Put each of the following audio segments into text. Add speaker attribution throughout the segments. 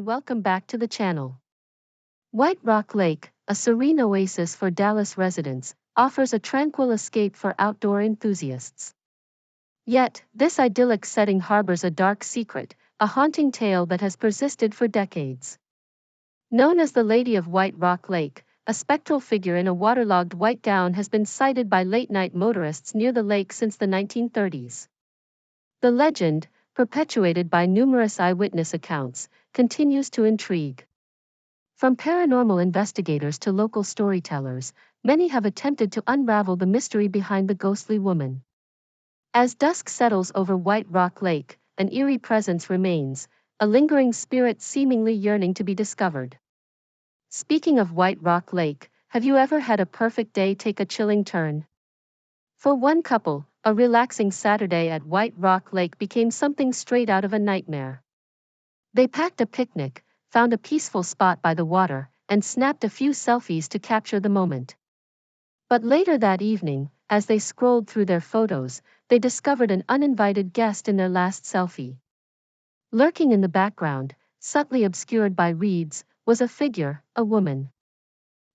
Speaker 1: welcome back to the channel. White Rock Lake, a serene oasis for Dallas residents, offers a tranquil escape for outdoor enthusiasts. Yet, this idyllic setting harbors a dark secret, a haunting tale that has persisted for decades. Known as the Lady of White Rock Lake, a spectral figure in a waterlogged white gown has been sighted by late-night motorists near the lake since the 1930s. The legend, perpetuated by numerous eyewitness accounts, continues to intrigue. From paranormal investigators to local storytellers, many have attempted to unravel the mystery behind the ghostly woman. As dusk settles over White Rock Lake, an eerie presence remains, a lingering spirit seemingly yearning to be discovered. Speaking of White Rock Lake, have you ever had a perfect day take a chilling turn? For one couple, a relaxing Saturday at White Rock Lake became something straight out of a nightmare. They packed a picnic, found a peaceful spot by the water, and snapped a few selfies to capture the moment. But later that evening, as they scrolled through their photos, they discovered an uninvited guest in their last selfie. Lurking in the background, subtly obscured by reeds, was a figure, a woman.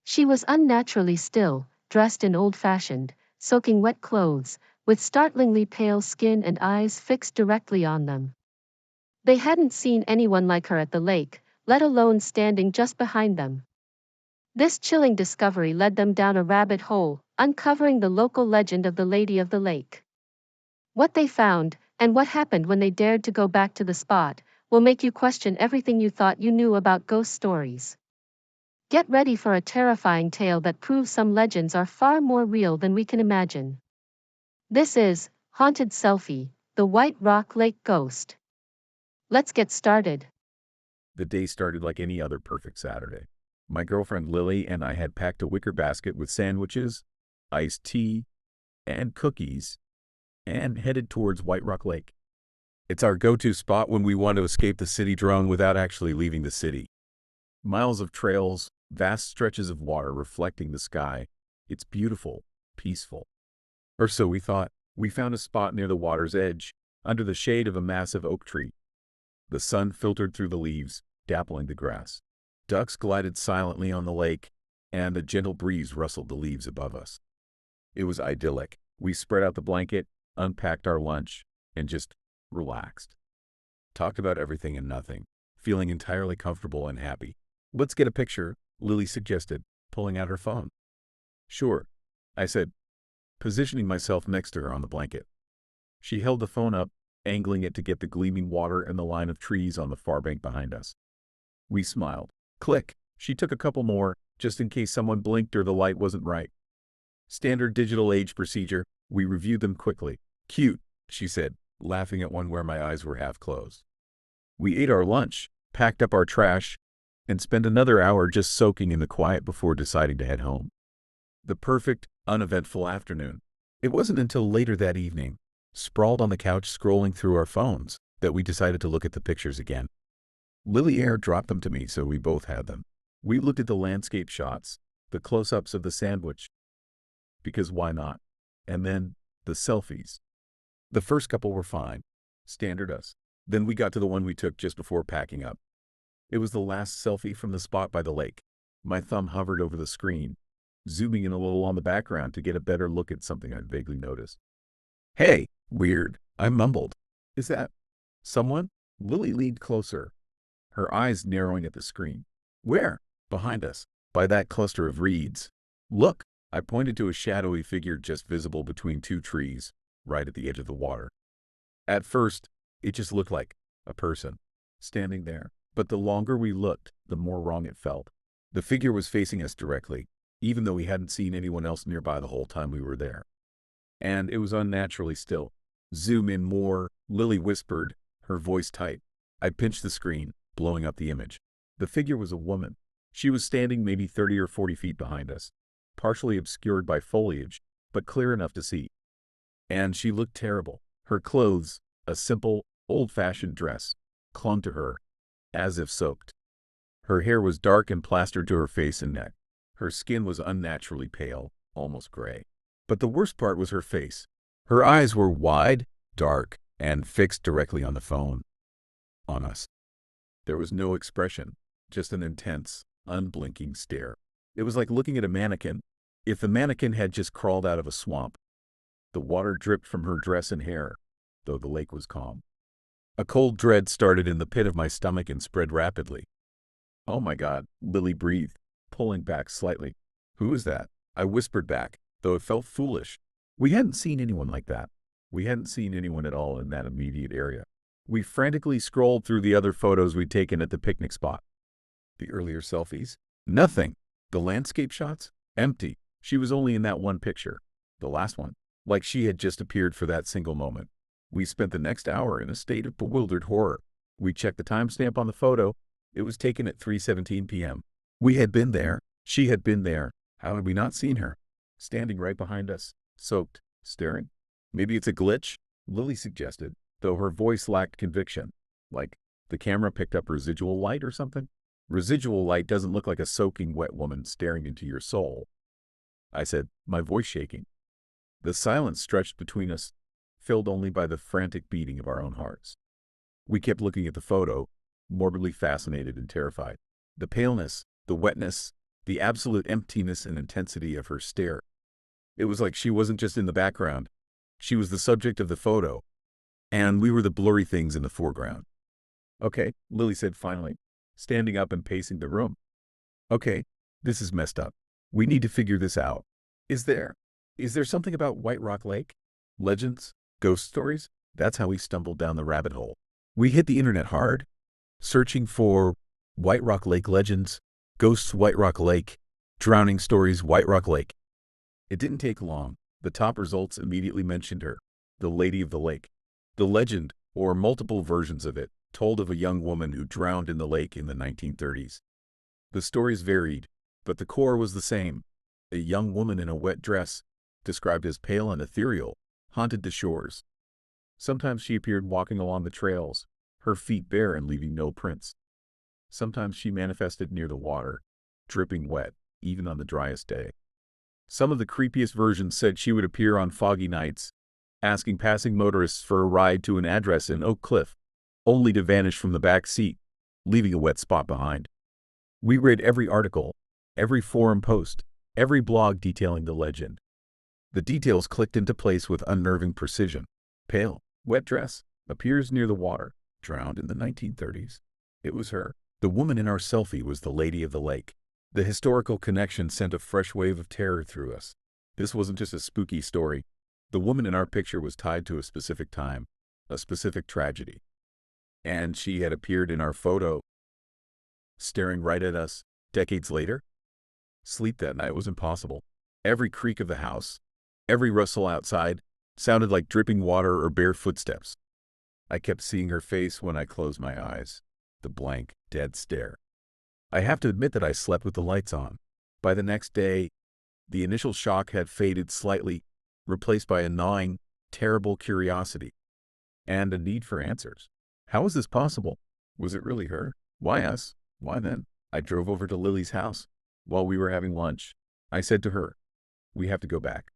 Speaker 1: She was unnaturally still, dressed in old-fashioned, soaking wet clothes, with startlingly pale skin and eyes fixed directly on them. They hadn't seen anyone like her at the lake, let alone standing just behind them. This chilling discovery led them down a rabbit hole, uncovering the local legend of the Lady of the Lake. What they found, and what happened when they dared to go back to the spot, will make you question everything you thought you knew about ghost stories. Get ready for a terrifying tale that proves some legends are far more real than we can imagine. This is Haunted Selfie, the White Rock Lake Ghost. Let's get started.
Speaker 2: The day started like any other perfect Saturday. My girlfriend Lily and I had packed a wicker basket with sandwiches, iced tea, and cookies, and headed towards White Rock Lake. It's our go-to spot when we want to escape the city drone without actually leaving the city. Miles of trails, vast stretches of water reflecting the sky. It's beautiful, peaceful. Or so we thought. We found a spot near the water's edge, under the shade of a massive oak tree. The sun filtered through the leaves, dappling the grass. Ducks glided silently on the lake, and a gentle breeze rustled the leaves above us. It was idyllic. We spread out the blanket, unpacked our lunch, and just relaxed. Talked about everything and nothing, feeling entirely comfortable and happy. "Let's get a picture," Lily suggested, pulling out her phone. "Sure," I said, positioning myself next to her on the blanket. She held the phone up, angling it to get the gleaming water and the line of trees on the far bank behind us. We smiled. Click. She took a couple more, just in case someone blinked or the light wasn't right. Standard digital age procedure. We reviewed them quickly. "Cute," she said, laughing at one where my eyes were half closed. We ate our lunch, packed up our trash, and spent another hour just soaking in the quiet before deciding to head home. The perfect, uneventful afternoon. It wasn't until later that evening, sprawled on the couch scrolling through our phones, that we decided to look at the pictures again. Lily airdropped them to me, so we both had them. We looked at the landscape shots, the close-ups of the sandwich, because why not? And then, the selfies. The first couple were fine, standard us. Then we got to the one we took just before packing up. It was the last selfie from the spot by the lake. My thumb hovered over the screen, zooming in a little on the background to get a better look at something I'd vaguely noticed. "Hey, weird," I mumbled. "Is that someone?" Lily leaned closer, her eyes narrowing at the screen. "Where?" "Behind us, by that cluster of reeds. Look." I pointed to a shadowy figure just visible between two trees, right at the edge of the water. At first, it just looked like a person standing there. But the longer we looked, the more wrong it felt. The figure was facing us directly, even though we hadn't seen anyone else nearby the whole time we were there. And it was unnaturally still. "Zoom in more," Lily whispered, her voice tight. I pinched the screen, blowing up the image. The figure was a woman. She was standing maybe 30 or 40 feet behind us, partially obscured by foliage, but clear enough to see. And she looked terrible. Her clothes, a simple, old-fashioned dress, clung to her, as if soaked. Her hair was dark and plastered to her face and neck. Her skin was unnaturally pale, almost gray. But the worst part was her face. Her eyes were wide, dark, and fixed directly on the phone. On us. There was no expression, just an intense, unblinking stare. It was like looking at a mannequin. If the mannequin had just crawled out of a swamp, the water dripped from her dress and hair, though the lake was calm. A cold dread started in the pit of my stomach and spread rapidly. "Oh my God," Lily breathed, pulling back slightly. "Who is that?" I whispered back, though it felt foolish. We hadn't seen anyone like that. We hadn't seen anyone at all in that immediate area. We frantically scrolled through the other photos we'd taken at the picnic spot. The earlier selfies? Nothing. The landscape shots? Empty. She was only in that one picture. The last one. Like she had just appeared for that single moment. We spent the next hour in a state of bewildered horror. We checked the timestamp on the photo. It was taken at 3:17 p.m. We had been there. She had been there. How had we not seen her? Standing right behind us, soaked, staring. Maybe it's a glitch, Lily suggested, though her voice lacked conviction. Like the camera picked up residual light or something? Residual light doesn't look like a soaking wet woman staring into your soul, I said, my voice shaking. The silence stretched between us, filled only by the frantic beating of our own hearts. We kept looking at the photo, morbidly fascinated and terrified. The paleness, the wetness, the absolute emptiness and intensity of her stare. It was like she wasn't just in the background. She was the subject of the photo, and we were the blurry things in the foreground. "Okay," Lily said finally, standing up and pacing the room. "Okay, this is messed up. We need to figure this out. Is there something about White Rock Lake? Legends? Ghost stories?" That's how we stumbled down the rabbit hole. We hit the internet hard, searching for White Rock Lake legends, ghosts White Rock Lake, drowning stories White Rock Lake. It didn't take long. The top results immediately mentioned her, the Lady of the Lake. The legend, or multiple versions of it, told of a young woman who drowned in the lake in the 1930s. The stories varied, but the core was the same. A young woman in a wet dress, described as pale and ethereal, haunted the shores. Sometimes she appeared walking along the trails, her feet bare and leaving no prints. Sometimes she manifested near the water, dripping wet, even on the driest day. Some of the creepiest versions said she would appear on foggy nights, asking passing motorists for a ride to an address in Oak Cliff, only to vanish from the back seat, leaving a wet spot behind. We read every article, every forum post, every blog detailing the legend. The details clicked into place with unnerving precision. Pale, wet dress, appears near the water, drowned in the 1930s. It was her. The woman in our selfie was the Lady of the Lake. The historical connection sent a fresh wave of terror through us. This wasn't just a spooky story. The woman in our picture was tied to a specific time, a specific tragedy. And she had appeared in our photo, staring right at us, decades later. Sleep that night was impossible. Every creak of the house, every rustle outside, sounded like dripping water or bare footsteps. I kept seeing her face when I closed my eyes, the blank, dead stare. I have to admit that I slept with the lights on. By the next day, the initial shock had faded slightly, replaced by a gnawing, terrible curiosity, and a need for answers. How was this possible? Was it really her? Why us? Why then? I drove over to Lily's house. While we were having lunch, I said to her, "We have to go back."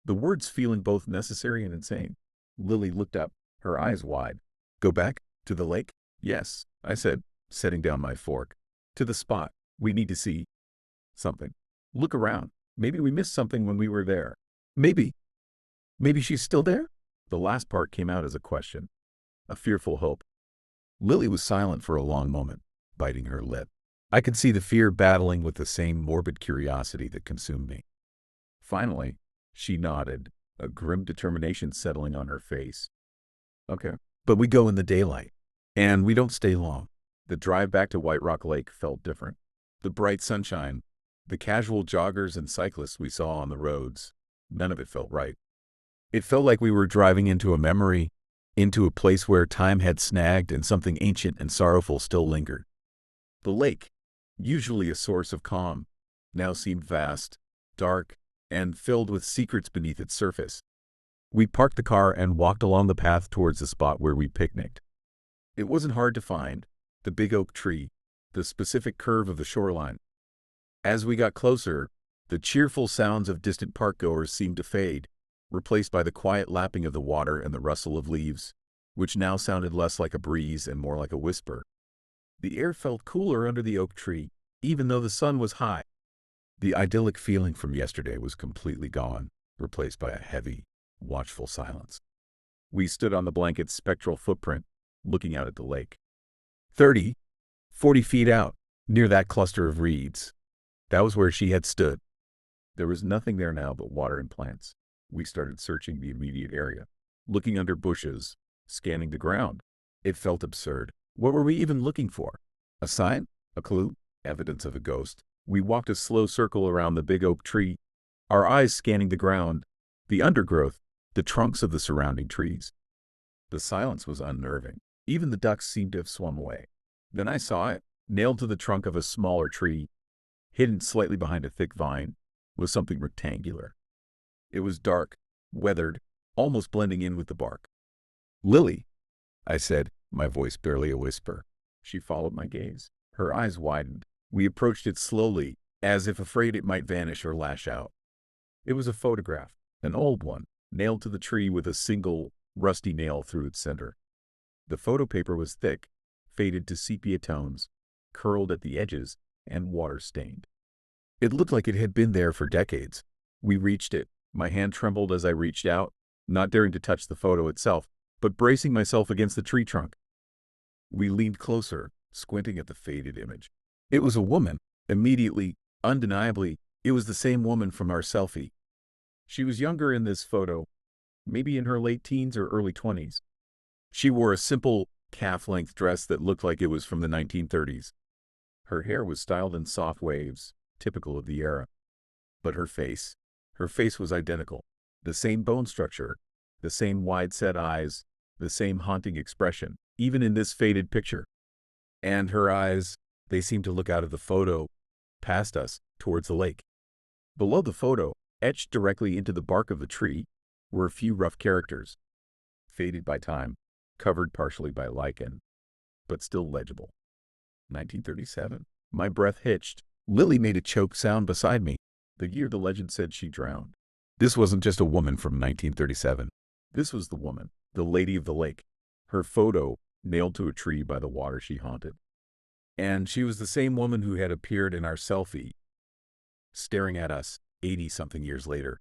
Speaker 2: The words feeling both necessary and insane. Lily looked up, her eyes wide. "Go back? To the lake?" "Yes," I said, setting down my fork. "To the spot. We need to see something. Look around. Maybe we missed something when we were there. Maybe she's still there?" The last part came out as a question, a fearful hope. Lily was silent for a long moment, biting her lip. I could see the fear battling with the same morbid curiosity that consumed me. Finally, she nodded, a grim determination settling on her face. "Okay, but we go in the daylight, and we don't stay long." The drive back to White Rock Lake felt different. The bright sunshine, the casual joggers and cyclists we saw on the roads, none of it felt right. It felt like we were driving into a memory, into a place where time had snagged and something ancient and sorrowful still lingered. The lake, usually a source of calm, now seemed vast, dark, and filled with secrets beneath its surface. We parked the car and walked along the path towards the spot where we picnicked. It wasn't hard to find, the big oak tree, the specific curve of the shoreline. As we got closer, the cheerful sounds of distant parkgoers seemed to fade, replaced by the quiet lapping of the water and the rustle of leaves, which now sounded less like a breeze and more like a whisper. The air felt cooler under the oak tree, even though the sun was high. The idyllic feeling from yesterday was completely gone, replaced by a heavy, watchful silence. We stood on the blanket's spectral footprint, looking out at the lake. 30, 40 feet out, near that cluster of reeds. That was where she had stood. There was nothing there now but water and plants. We started searching the immediate area, looking under bushes, scanning the ground. It felt absurd. What were we even looking for? A sign? A clue? Evidence of a ghost? We walked a slow circle around the big oak tree, our eyes scanning the ground, the undergrowth, the trunks of the surrounding trees. The silence was unnerving. Even the ducks seemed to have swum away. Then I saw it, nailed to the trunk of a smaller tree, hidden slightly behind a thick vine, was something rectangular. It was dark, weathered, almost blending in with the bark. "Lily," I said, my voice barely a whisper. She followed my gaze. Her eyes widened. We approached it slowly, as if afraid it might vanish or lash out. It was a photograph, an old one, nailed to the tree with a single, rusty nail through its center. The photo paper was thick, faded to sepia tones, curled at the edges, and water-stained. It looked like it had been there for decades. We reached it. My hand trembled as I reached out, not daring to touch the photo itself, but bracing myself against the tree trunk. We leaned closer, squinting at the faded image. It was a woman. Immediately, undeniably, it was the same woman from our selfie. She was younger in this photo, maybe in her late teens or early 20s. She wore a simple, calf-length dress that looked like it was from the 1930s. Her hair was styled in soft waves, typical of the era. But her face was identical. The same bone structure, the same wide-set eyes, the same haunting expression, even in this faded picture. And her eyes, they seemed to look out of the photo, past us, towards the lake. Below the photo, etched directly into the bark of the tree, were a few rough characters, faded by time, covered partially by lichen, but still legible. 1937. My breath hitched. Lily made a choked sound beside me, the year the legend said she drowned. This wasn't just a woman from 1937. This was the woman, the lady of the lake, her photo nailed to a tree by the water she haunted. And she was the same woman who had appeared in our selfie, staring at us 80-something years later.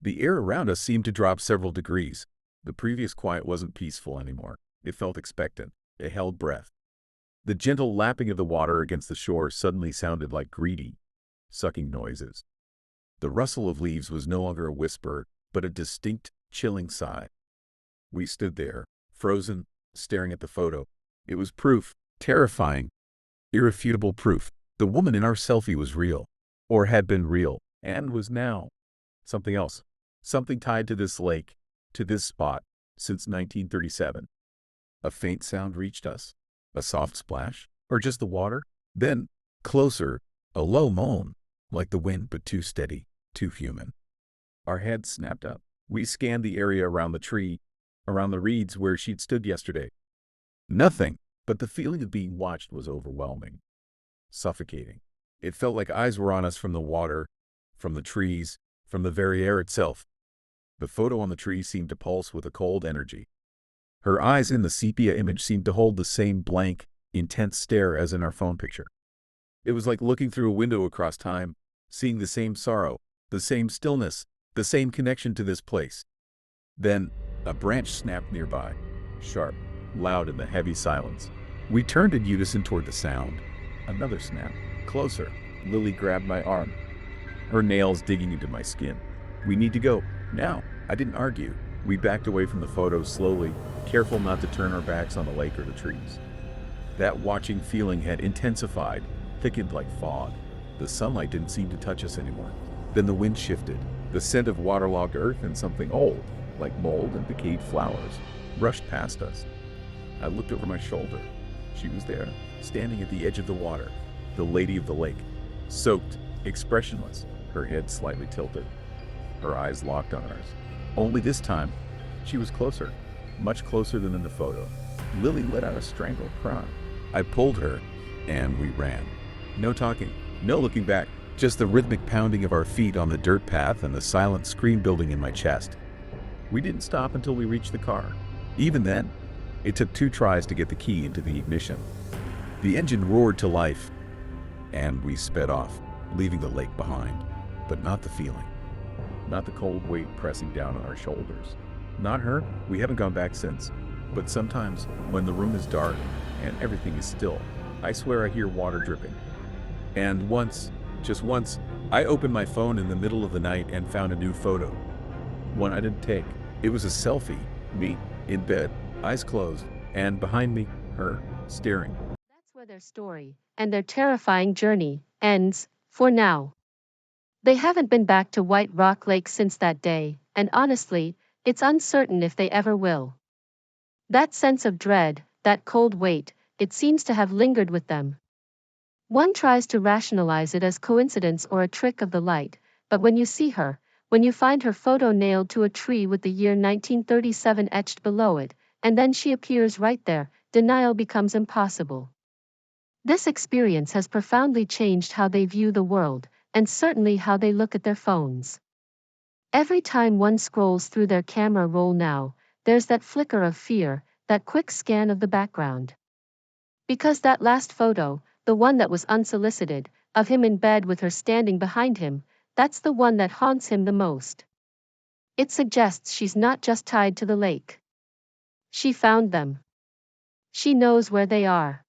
Speaker 2: The air around us seemed to drop several degrees. The previous quiet wasn't peaceful anymore. It felt expectant. It held breath. The gentle lapping of the water against the shore suddenly sounded like greedy, sucking noises. The rustle of leaves was no longer a whisper, but a distinct, chilling sigh. We stood there, frozen, staring at the photo. It was proof, terrifying, irrefutable proof. The woman in our selfie was real, or had been real, and was now something else, something tied to this lake, to this spot, since 1937. A faint sound reached us, a soft splash, or just the water. Then, closer, a low moan, like the wind but too steady, too human. Our heads snapped up. We scanned the area around the tree, around the reeds where she'd stood yesterday. Nothing, but the feeling of being watched was overwhelming, suffocating. It felt like eyes were on us from the water, from the trees, from the very air itself. The photo on the tree seemed to pulse with a cold energy. Her eyes in the sepia image seemed to hold the same blank, intense stare as in our phone picture. It was like looking through a window across time, seeing the same sorrow, the same stillness, the same connection to this place. Then, a branch snapped nearby, sharp, loud in the heavy silence. We turned in unison toward the sound. Another snap. Closer. Lily grabbed my arm, her nails digging into my skin. "We need to go. Now." I didn't argue. We backed away from the photo slowly, careful not to turn our backs on the lake or the trees. That watching feeling had intensified, thickened like fog. The sunlight didn't seem to touch us anymore. Then the wind shifted. The scent of waterlogged earth and something old, like mold and decayed flowers, rushed past us. I looked over my shoulder. She was there, standing at the edge of the water, the lady of the lake, soaked, expressionless, her head slightly tilted, her eyes locked on ours. Only this time, she was closer, much closer than in the photo. Lily let out a strangled cry. I pulled her, and we ran. No talking, no looking back, just the rhythmic pounding of our feet on the dirt path and the silent scream building in my chest. We didn't stop until we reached the car. Even then, it took 2 tries to get the key into the ignition. The engine roared to life, and we sped off, leaving the lake behind. But not the feeling. Not the cold weight pressing down on our shoulders. Not her. We haven't gone back since. But sometimes, when the room is dark and everything is still, I swear I hear water dripping. And once, just once, I opened my phone in the middle of the night and found a new photo. One I didn't take. It was a selfie. Me, in bed, eyes closed, and behind me, her, staring.
Speaker 1: That's where their story, and their terrifying journey, ends, for now. They haven't been back to White Rock Lake since that day, and honestly, it's uncertain if they ever will. That sense of dread, that cold weight, it seems to have lingered with them. One tries to rationalize it as coincidence or a trick of the light, but when you see her, when you find her photo nailed to a tree with the year 1937 etched below it, and then she appears right there, denial becomes impossible. This experience has profoundly changed how they view the world, and certainly how they look at their phones. Every time one scrolls through their camera roll now, there's that flicker of fear, that quick scan of the background. Because that last photo, the one that was unsolicited, of him in bed with her standing behind him, that's the one that haunts him the most. It suggests she's not just tied to the lake. She found them. She knows where they are.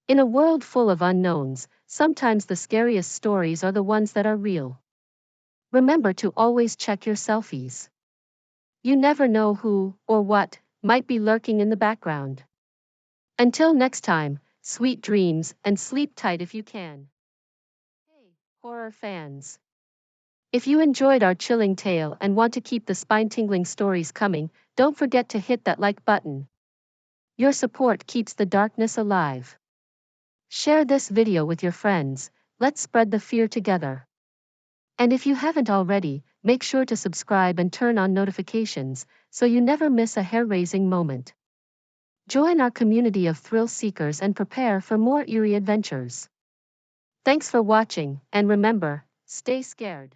Speaker 1: In a world full of unknowns, sometimes the scariest stories are the ones that are real. Remember to always check your selfies. You never know who, or what, might be lurking in the background. Until next time, sweet dreams and sleep tight if you can. Hey, horror fans. If you enjoyed our chilling tale and want to keep the spine-tingling stories coming, don't forget to hit that like button. Your support keeps the darkness alive. Share this video with your friends, let's spread the fear together. And if you haven't already, make sure to subscribe and turn on notifications, so you never miss a hair-raising moment. Join our community of thrill seekers and prepare for more eerie adventures. Thanks for watching, and remember, stay scared.